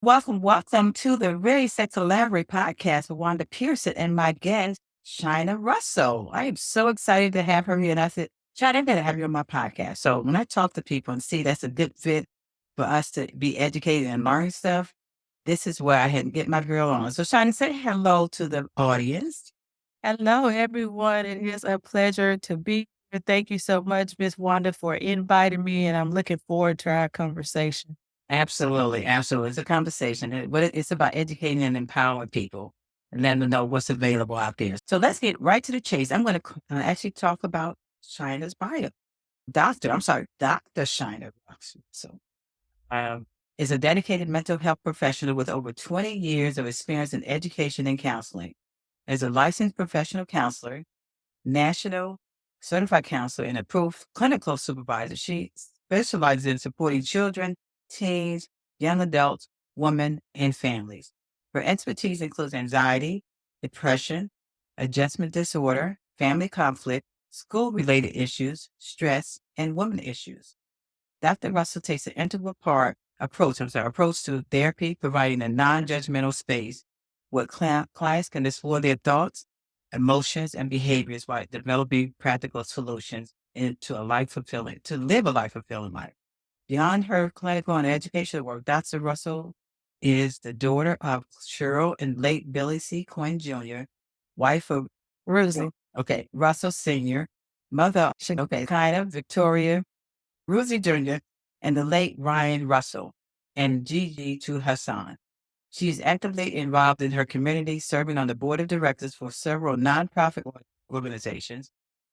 Welcome to the Really Sex Elaborate podcast with Wanda Pearson and my guest, Shaina Russell. I am so excited to have her here. And I said, Shaina, I'm going to have you on my podcast. So when I talk to people and see that's a good fit for us to be educated and learn stuff, this is where I had to get my girl on. So Shaina, say hello to the audience. Hello, everyone. It is a pleasure to be here. Thank you so much, Miss Wanda, for inviting me, and I'm looking forward to our conversation. Absolutely, absolutely. It's a conversation. It's about educating and empowering people and letting them know what's available out there. So let's get right to the chase. I'm going to actually talk about Shina's bio. Dr. Shinah Russell. Um, is a dedicated mental health professional with over 20 years of experience in education and counseling. As a licensed professional counselor, national certified counselor, and approved clinical supervisor, she specializes in supporting children, teens, young adults, women, and families. Her expertise includes anxiety, depression, adjustment disorder, family conflict, school related issues, stress, and women issues. Dr. Russell takes an integral approach to therapy, providing a non-judgmental space where clients can explore their thoughts, emotions, and behaviors while developing practical solutions to live a life fulfilling life. Beyond her clinical and educational work, Dr. Russell is the daughter of Cheryl and late Billy C. Quinn Jr., wife of Rosie. Russell Sr., mother of Shekinah Victoria Ruzi Jr., and the late Ryan Russell, and Gigi to Hassan. She is actively involved in her community, serving on the board of directors for several nonprofit organizations,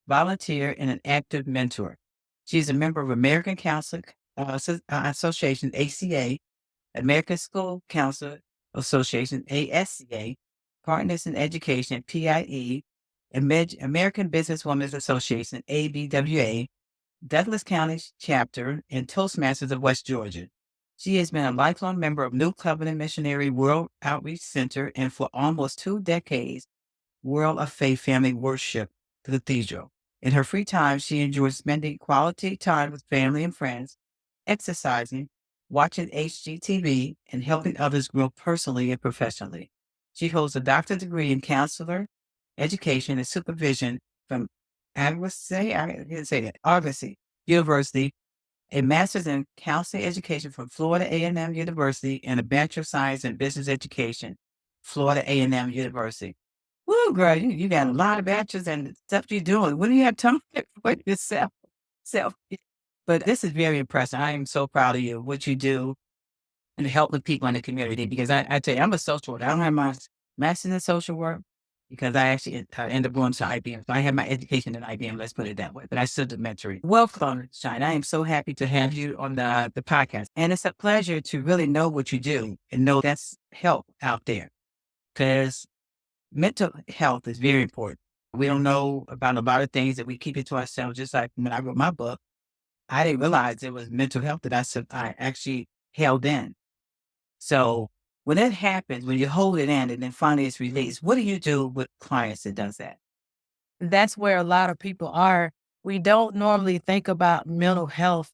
volunteer, and an active mentor. She is a member of American Counselor Association, ACA, American School Counselor Association, ASCA, Partners in Education, PIE, American Businesswomen's Association, ABWA, Douglas County chapter, and Toastmasters of West Georgia. She has been a lifelong member of New Covenant Missionary World Outreach Center and for almost 2 decades, World of Faith Family Worship Cathedral. In her free time, she enjoys spending quality time with family and friends, exercising, watching HGTV, and helping others grow personally and professionally. She holds a doctorate degree in counselor, education, and supervision from Argosy University, a master's in counseling education from Florida A&M University, and a Bachelor of Science in Business Education, Florida A&M University. Woo, girl, you got a lot of bachelors and stuff you're doing. When do you have time for yourself? Self. But this is very impressive. I am so proud of you, what you do, and helping people in the community. Because I tell you, I'm a social worker. I don't have my master's in social work because I actually ended up going to IBM. So I have my education in IBM, let's put it that way. But I still do mentoring. Welcome, Shine. I am so happy to have you on the podcast. And it's a pleasure to really know what you do and know that's help out there. Because mental health is very important. We don't know about a lot of things that we keep it to ourselves. Just like when I wrote my book, I didn't realize it was mental health that I actually held in. So when that happens, when you hold it in and then finally it's released, what do you do with clients that does that? That's where a lot of people are. We don't normally think about mental health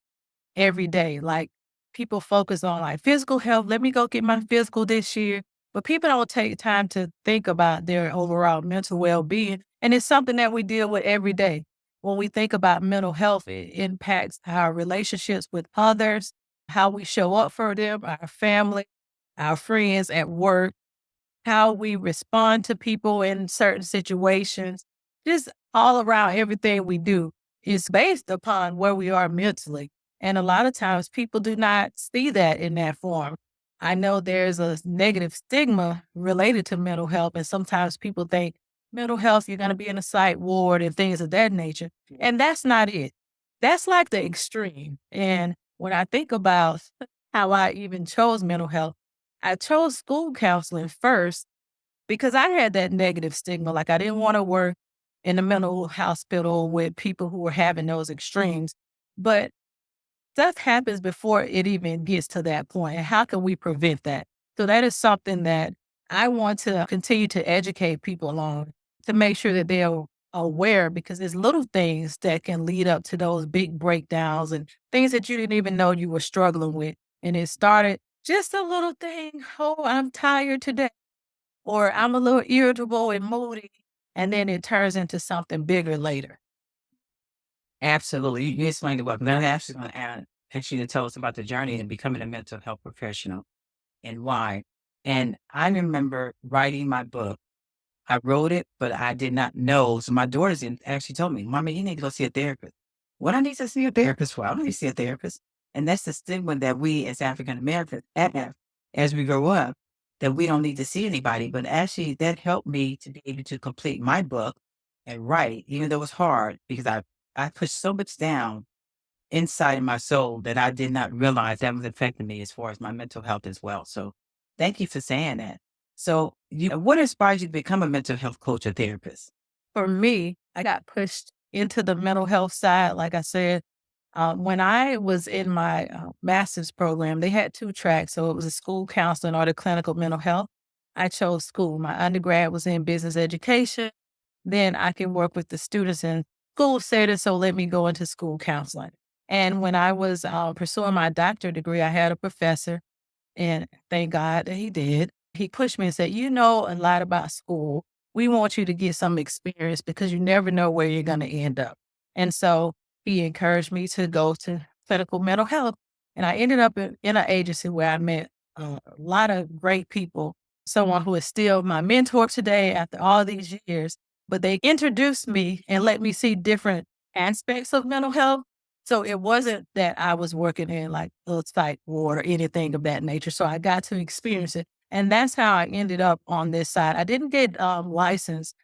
every day. Like people focus on like physical health. Let me go get my physical this year. But people don't take time to think about their overall mental well-being. And it's something that we deal with every day. When we think about mental health, it impacts our relationships with others, how we show up for them, our family, our friends at work, how we respond to people in certain situations, just all around everything we do is based upon where we are mentally. And a lot of times people do not see that in that form. I know there's a negative stigma related to mental health, and sometimes people think mental health, you're going to be in a psych ward and things of that nature. And that's not it. That's like the extreme. And when I think about how I even chose mental health, I chose school counseling first because I had that negative stigma. Like I didn't want to work in a mental hospital with people who were having those extremes. But stuff happens before it even gets to that point. And how can we prevent that? So that is something that I want to continue to educate people on to make sure that they're aware because there's little things that can lead up to those big breakdowns and things that you didn't even know you were struggling with. And it started Just a little thing. Oh, I'm tired today, or I'm a little irritable and moody. And then it turns into something bigger later. Absolutely. You explained it well. Then I'm actually going to ask you to tell us about the journey in becoming a mental health professional and why. And I remember writing my book. I wrote it, but I did not know. So my daughters actually told me, Mommy, you need to go see a therapist. What I need to see a therapist for? I don't need to see a therapist. And that's the stigma that we as African Americans have as we grow up, that we don't need to see anybody. But actually, that helped me to be able to complete my book and write, even though it was hard because I pushed so much down inside my soul that I did not realize that was affecting me as far as my mental health as well. So thank you for saying that. So what inspires you to become a mental health coach or therapist? For me, I got pushed into the mental health side. Like I said, when I was in my master's program, they had two tracks. So it was a school counseling or the clinical mental health. I chose school. My undergrad was in business education. Then I can work with the students in school settings. So let me go into school counseling. And when I was pursuing my doctorate degree, I had a professor, and thank God that he did. He pushed me and said, "You know a lot about school. We want you to get some experience because you never know where you're going to end up." And so he encouraged me to go to clinical mental health. And I ended up in an agency where I met a lot of great people, someone who is still my mentor today after all these years. But they introduced me and let me see different aspects of mental health. So it wasn't that I was working in like a psych ward or anything of that nature. So I got to experience it. And that's how I ended up on this side. I didn't get licensed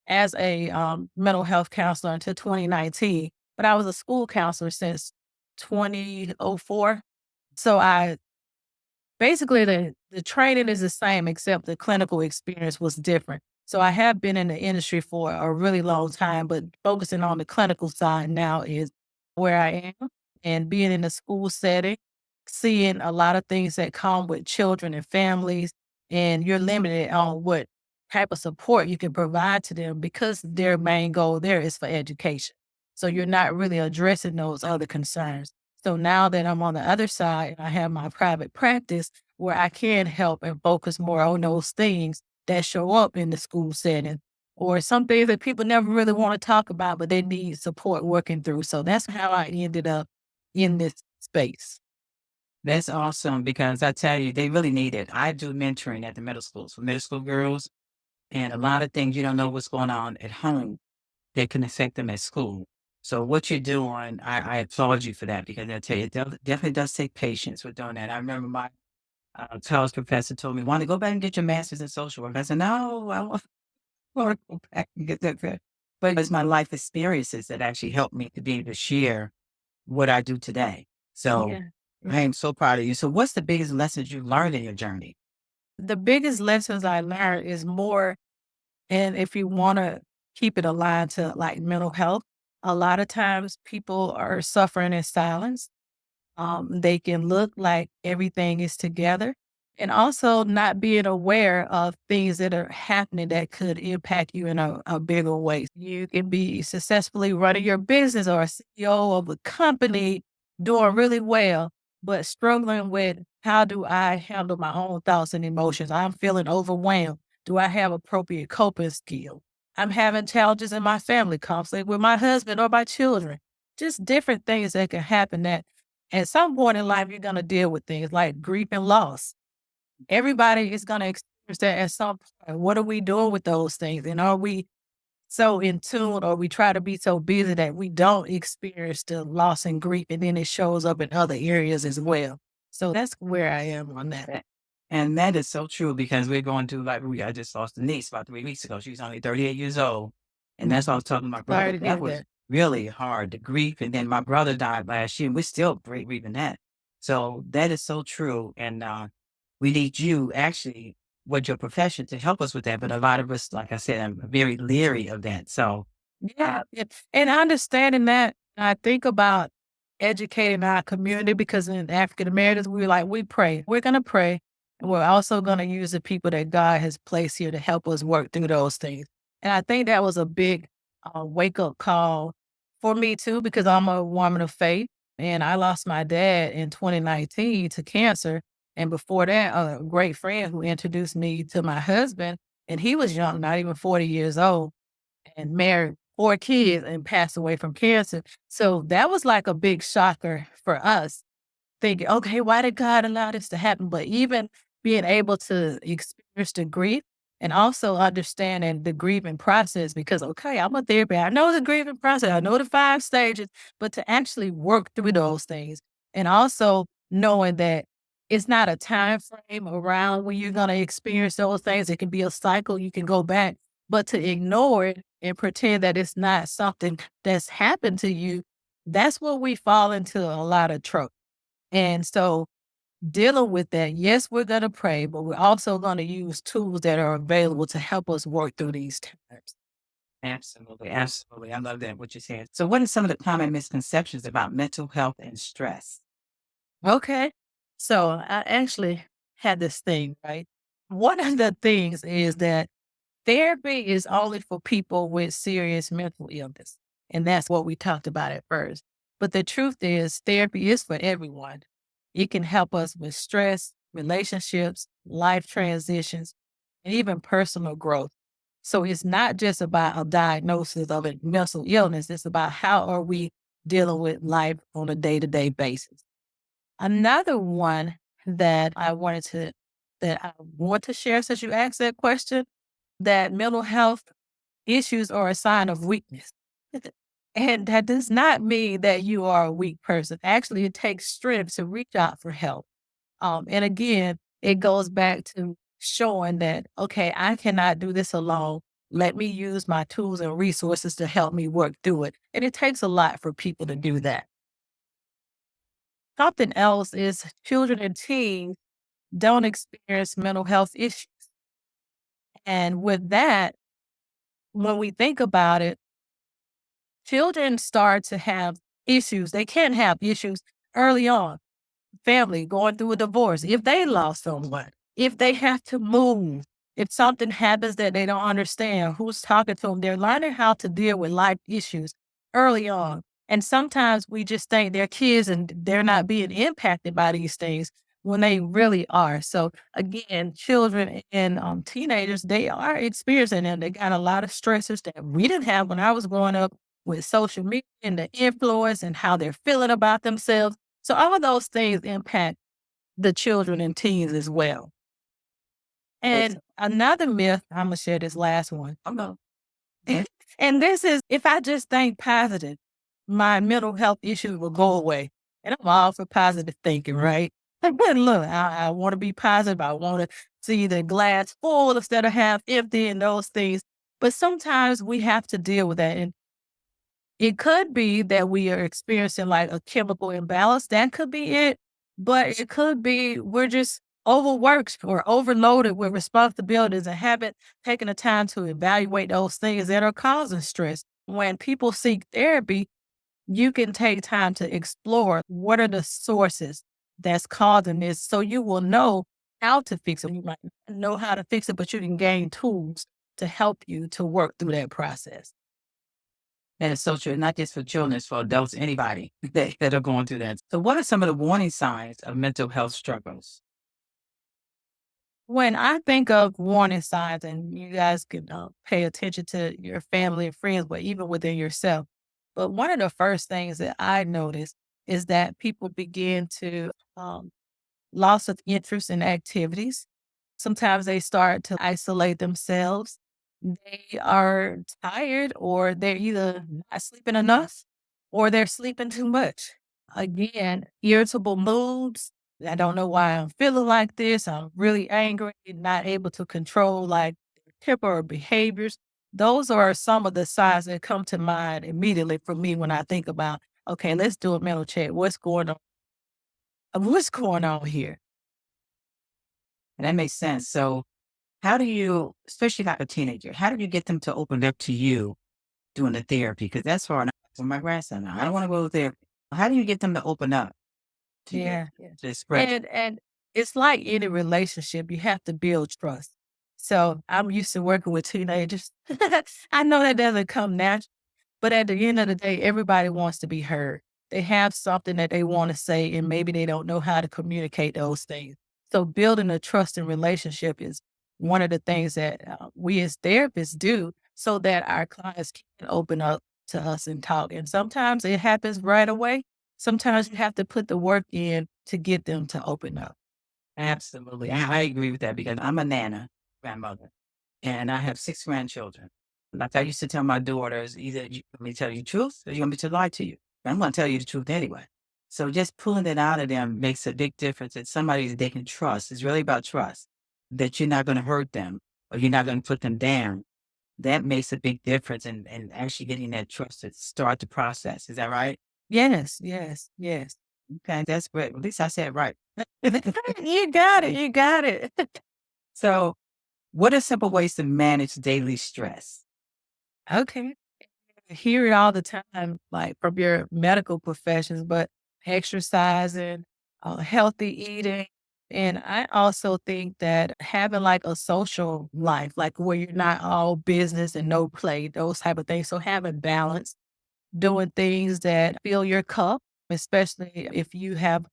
as a mental health counselor until 2019, but I was a school counselor since 2004. So I basically, the training is the same, except the clinical experience was different. So I have been in the industry for a really long time, but focusing on the clinical side now is where I am. And being in the school setting, seeing a lot of things that come with children and families, and you're limited on what type of support you can provide to them because their main goal there is for education. So you're not really addressing those other concerns. So now that I'm on the other side and I have my private practice where I can help and focus more on those things that show up in the school setting or some things that people never really want to talk about, but they need support working through. So that's how I ended up in this space. That's awesome because I tell you, they really need it. I do mentoring at the middle schools for middle school girls, and a lot of things you don't know what's going on at home that can affect them at school. So what you're doing, I applaud you for that because I tell you, it definitely does take patience with doing that. I remember my college professor told me, "Want to go back and get your master's in social work?" I said, "No, I want to go back and get that." But it's my life experiences that actually helped me to be able to share what I do today. So Yeah. I am so proud of you. So what's the biggest lessons you learned in your journey? The biggest lessons I learned is more, and if you want to keep it aligned to like mental health, a lot of times people are suffering in silence. They can look like everything is together and also not being aware of things that are happening that could impact you in a bigger way. You can be successfully running your business or a CEO of a company doing really well, but struggling with how do I handle my own thoughts and emotions? I'm feeling overwhelmed. Do I have appropriate coping skills? I'm having challenges in my family, conflict with my husband or my children. Just different things that can happen that at some point in life, you're gonna deal with things like grief and loss. Everybody is gonna experience that at some point. What are we doing with those things? And are we so in tune or we try to be so busy that we don't experience the loss and grief and then it shows up in other areas as well. So that's where I am on that. A- And that is so true because we're going through like I just lost a niece about 3 weeks ago. She's only 38 years old. And that's what I was talking to my Sorry brother. to That hear was that. really hard, the grief. And then my brother died last year, and we're still grieving that. So that is so true. And we need you actually with your profession to help us with that. But a lot of us, like I said, I'm very leery of that. So Yeah, and understanding that, I think about educating our community because in African Americans, we're like, we pray. We're gonna pray, and we're also gonna use the people that God has placed here to help us work through those things. And I think that was a big wake up call for me too, because I'm a woman of faith, and I lost my dad in 2019 to cancer, And before that, a great friend who introduced me to my husband, and he was young, not even 40 years old, and married 4 kids and passed away from cancer. So that was like a big shocker for us thinking, okay, why did God allow this to happen? But even being able to experience the grief and also understanding the grieving process, because okay, I'm a therapist. I know the grieving process, I know the 5 stages, but to actually work through those things and also knowing that it's not a time frame around when you're going to experience those things. It can be a cycle. You can go back, but to ignore it and pretend that it's not something that's happened to you, that's where we fall into a lot of trouble. And so dealing with that, yes, we're going to pray, but we're also going to use tools that are available to help us work through these times. Absolutely, absolutely. I love that what you said. So, what are some of the common misconceptions about mental health and stress? Okay. So I actually had this thing, right? One of the things is that therapy is only for people with serious mental illness. And that's what we talked about at first. But the truth is, therapy is for everyone. It can help us with stress, relationships, life transitions, and even personal growth. So it's not just about a diagnosis of a mental illness, it's about how are we dealing with life on a day to day basis. Another one that I want to share since you asked that question, that mental health issues are a sign of weakness. And that does not mean that you are a weak person. Actually, it takes strength to reach out for help. And again, it goes back to showing that, okay, I cannot do this alone. Let me use my tools and resources to help me work through it. And it takes a lot for people to do that. Something else is children and teens don't experience mental health issues. And with that, when we think about it, children start to have issues. They can have issues early on. Family going through a divorce, if they lost someone, if they have to move, if something happens that they don't understand, who's talking to them, they're learning how to deal with life issues early on. And sometimes we just think they're kids and they're not being impacted by these things when they really are. So again, children and teenagers, they are experiencing them. They got a lot of stressors that we didn't have when I was growing up with social media and the influence and how they're feeling about themselves. So all of those things impact the children and teens as well. It's And another myth, I'm gonna share this last one. oh no. Okay. And this is if I just think positive, my mental health issues will go away. And I'm all for positive thinking, right? But look, I want to be positive. I want to see the glass full instead of half empty and those things. But sometimes we have to deal with that. And it could be that we are experiencing like a chemical imbalance. That could be it. But it could be we're just overworked or overloaded with responsibilities and haven't taken the time to evaluate those things that are causing stress. When people seek therapy, you can take time to explore what are the sources that's causing this so you will know how to fix it. You might not know how to fix it, but you can gain tools to help you to work through that process. That is so true. Not just for children, it's for adults, anybody that are going through that. So, what are some of the warning signs of mental health struggles? When I think of warning signs, and you guys can pay attention to your family and friends, but even within yourself. But one of the first things that I notice is that people begin to loss of interest in activities. Sometimes they start to isolate themselves. They are tired, or they're either not sleeping enough or they're sleeping too much. Again, irritable moods. I don't know why I'm feeling like this. I'm really angry, not able to control like temper or behaviors. Those are some of the signs that come to mind immediately for me when I think about, okay, let's do a mental check. What's going on? What's going on here? And that makes sense. So, how do you, especially like a teenager, how do you get them to open up to you doing the therapy? Because that's hard for my grandson. I don't want to go to therapy. How do you get them to open up to you, Yeah. Yeah. to express? And it's like any relationship, you have to build trust. So I'm used to working with teenagers. I know that doesn't come natural, but at the end of the day, everybody wants to be heard. They have something that they want to say, and maybe they don't know how to communicate those things. So building a trusting relationship is one of the things that we as therapists do so that our clients can open up to us and talk. And sometimes it happens right away. Sometimes you have to put the work in to get them to open up. Absolutely. I agree with that because I'm a nana, grandmother, and I have 6 grandchildren. Like I used to tell my daughters, either you want me to tell you the truth or you want me to lie to you. I'm going to tell you the truth anyway. So just pulling it out of them makes a big difference. It's somebody that they can trust. It's really about trust that you're not going to hurt them or you're not going to put them down. That makes a big difference in actually getting that trust to start the process. Is that right? Yes, yes, yes. Okay, that's great. At least I said right. You got it. You got it. So, what are simple ways to manage daily stress? Okay. I hear it all the time, like from your medical professions, but exercising, healthy eating. And I also think that having like a social life, like where you're not all business and no play, those type of things. So having balance, doing things that fill your cup, especially if you have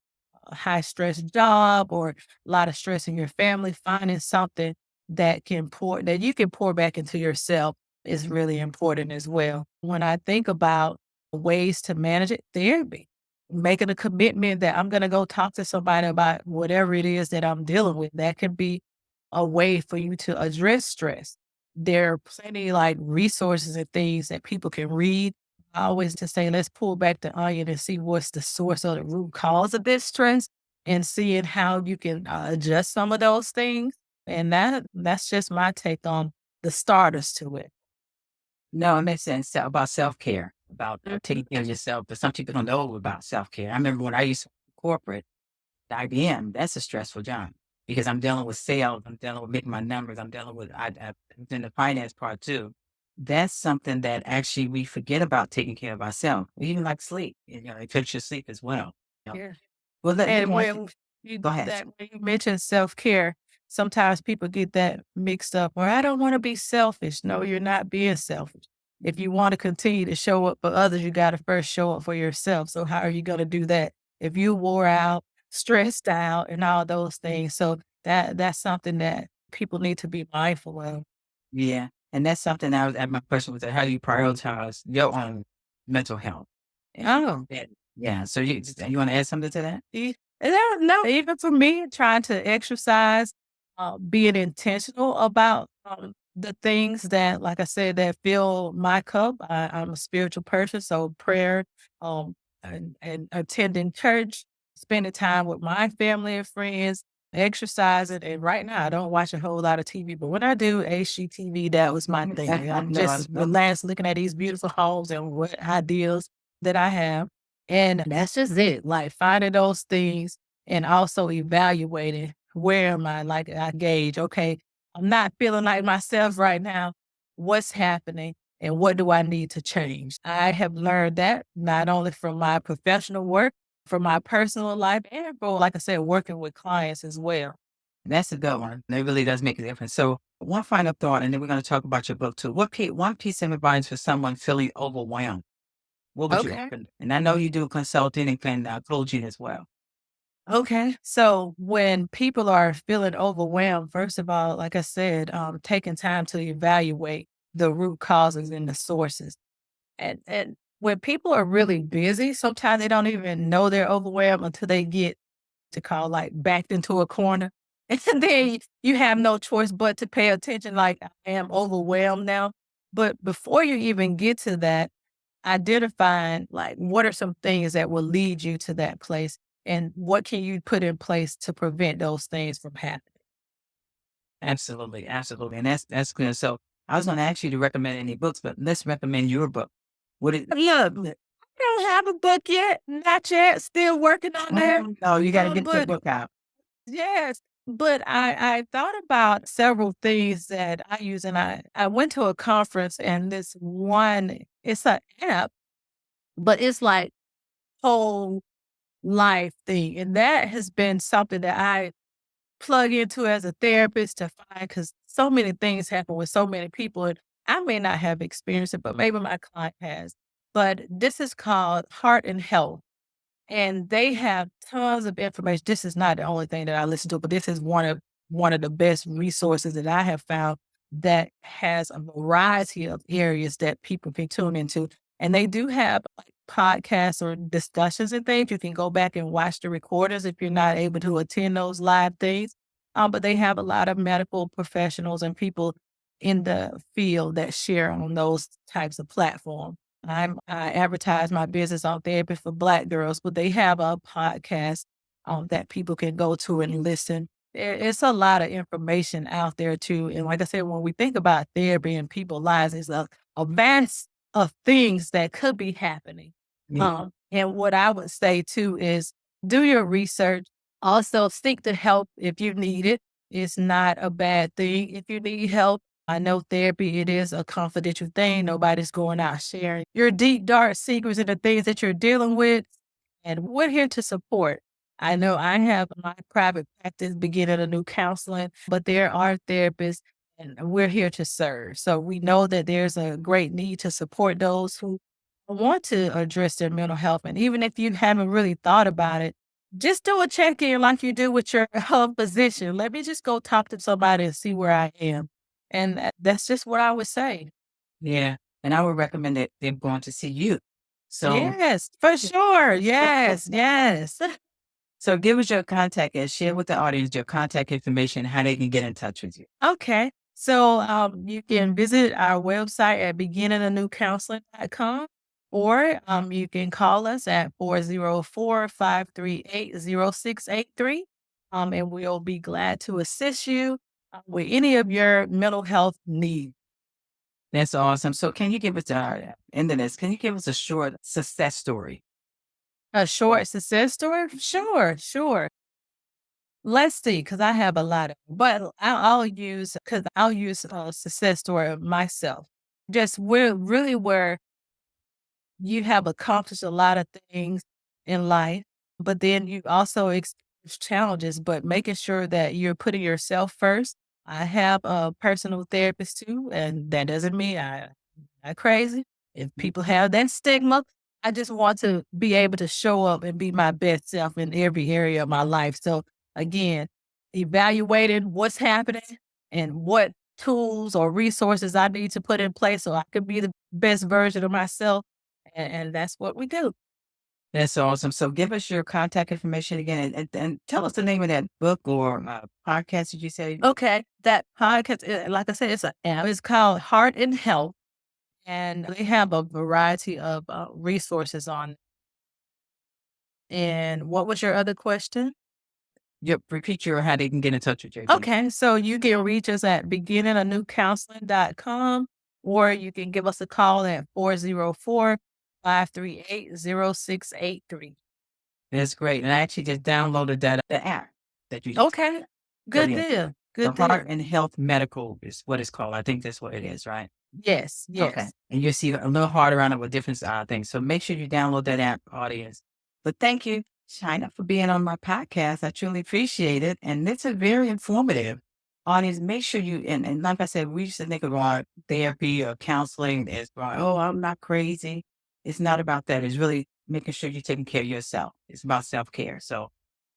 a high stress job or a lot of stress in your family, finding something that you can pour back into yourself is really important as well. When I think about ways to manage it, therapy, making a commitment that I'm going to go talk to somebody about whatever it is that I'm dealing with, that can be a way for you to address stress. There are plenty like resources and things that people can read. I always just say, let's pull back the onion and see what's the source or the root cause of this stress and seeing how you can adjust some of those things. And that's just my take on the starters to it. No, it makes sense about self care, about Mhm. taking care of yourself. But some people don't know about self care. I remember when I used to work corporate, the IBM, that's a stressful job because I'm dealing with sales, I'm dealing with making my numbers, I'm dealing with I'm in the finance part too. That's something that actually we forget about taking care of ourselves. Even like sleep, it affects your sleep as well. You know. Yeah. Well, let And me ask you. you Go ahead. that when you mentioned self-care, sometimes people get that mixed up, or I don't want to be selfish. No, you're not being selfish. If you want to continue to show up for others, you got to first show up for yourself. So how are you going to do that if you wore out, stressed out, and all those things? So that's something that people need to be mindful of. Yeah, and that's something I was my question was how do you prioritize your own mental health? And Oh, that yeah, so you wanna add something to that? no, even for me, trying to exercise, being intentional about the things that, like I said, that fill my cup. I'm a spiritual person, so prayer, and attending church, spending time with my family and friends, exercising. And right now, I don't watch a whole lot of TV, but when I do HGTV, that was my thing. I'm No, just relaxed, looking at these beautiful homes and what ideas that I have. And that's just it, like finding those things and also evaluating where am I? Like I gauge, okay, I'm not feeling like myself right now. What's happening and what do I need to change? I have learned that not only from my professional work, from my personal life, and for, like I said, working with clients as well. that's a good one. It really does make a difference. So one final thought, and then we're gonna talk about your book too. One piece of advice for someone feeling overwhelmed, what would you Okay. offer? And I know you do consulting and can coaching as well. Okay. So when people are feeling overwhelmed, first of all, like I said, taking time to evaluate the root causes and the sources. And when people are really busy, sometimes they don't even know they're overwhelmed until they get to call like backed into a corner. And then you have no choice but to pay attention, like I am overwhelmed now. But before you even get to that, identifying like what are some things that will lead you to that place and what can you put in place to prevent those things from happening. Absolutely, absolutely, and that's good. So I was gonna ask you to recommend any books, but let's recommend your book. What is Yeah, I don't have a book yet, not yet, still working on that. no, you gotta get your But book out. yes, but I thought about several things that I use, and I went to a conference, and this one, it's an app, but it's like whole life thing, and that has been something that I plug into as a therapist to find because so many things happen with so many people, and I may not have experienced it, but maybe my client has. But this is called Heart and Health. And they have tons of information. This is not the only thing that I listen to, but this is one of the best resources that I have found that has a variety of areas that people can tune into. And they do have like podcasts or discussions and things. You can go back and watch the recordings if you're not able to attend those live things. But they have a lot of medical professionals and people in the field that share on those types of platforms. I advertise my business on Therapy for Black Girls, but they have a podcast that people can go to and listen. It's a lot of information out there too. And like I said, when we think about therapy in people's lives, it's a vast of things that could be happening. Yeah. And what I would say too is do your research. Also, seek the help if you need it. It's not a bad thing if you need help. I know therapy, it is a confidential thing. Nobody's going out sharing your deep, dark secrets and the things that you're dealing with. And we're here to support. I know I have my private practice beginning a new counseling, but there are therapists and we're here to serve. So we know that there's a great need to support those who want to address their mental health. And even if you haven't really thought about it, just do a check in like you do with your health physician. Let me just go talk to somebody and see where I am. And that's just what I would say. Yeah. And I would recommend that they're going to see you. So, Yes, for sure. Yes, yes. so give us your contact and share with the audience your contact information, how they can get in touch with you. Okay. So you can visit our website at beginninganewcounseling.com or you can call us at 404-538-0683. And we'll be glad to assist you with any of your mental health needs. That's awesome. So can you give us into this, can you give us a short success story? A short success story? Sure, sure. Let's see, because I have a lot of, but I'll use a success story of myself. Just where you have accomplished a lot of things in life, but then you also experience challenges, but making sure that you're putting yourself first. I have a personal therapist too, and that doesn't mean I'm crazy. If people have that stigma, I just want to be able to show up and be my best self in every area of my life. So again, evaluating what's happening and what tools or resources I need to put in place so I can be the best version of myself and that's what we do. That's awesome. So give us your contact information again and tell us the name of that book or podcast that you say. Okay. That podcast, like I said, it's an app. It's called Heart and Health, and they have a variety of resources on. And what was your other question? Yep, repeat your how they can get in touch with you again. Okay. So you can reach us at beginninganewcounseling.com or you can give us a call at 404-538-0683. That's great. And I actually just downloaded the app that you just. Okay. So Good yeah, deal. the Good Heart deal. and Health Medical is what it's called. I think that's what it is, right? Yes. Okay. Yes. And you'll see a little harder on it with different things. So make sure you download that app, audience. But thank you, Shaina, for being on my podcast. I truly appreciate it. And it's a very informative audience. Make sure and like I said, we used to think about therapy or counseling as, oh, I'm not crazy. It's not about that. It's really making sure you're taking care of yourself. It's about self care. So,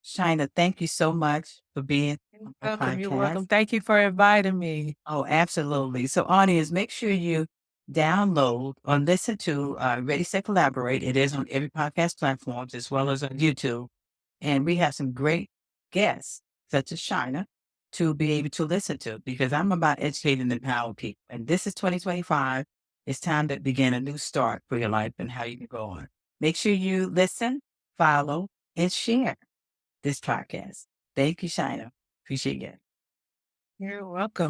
Shaina, thank you so much for being on my Welcome. You're podcast. welcome. Thank you for inviting me. Oh, absolutely. So, audience, make sure you download or listen to Ready, Set, Collaborate. It is on every podcast platform as well as on YouTube. And we have some great guests, such as Shaina, to be able to listen to because I'm about educating and empowering people. And this is 2025. It's time to begin a new start for your life and how you can go on. Make sure you listen, follow, and share this podcast. Thank you, Shaina. Appreciate it. You're welcome.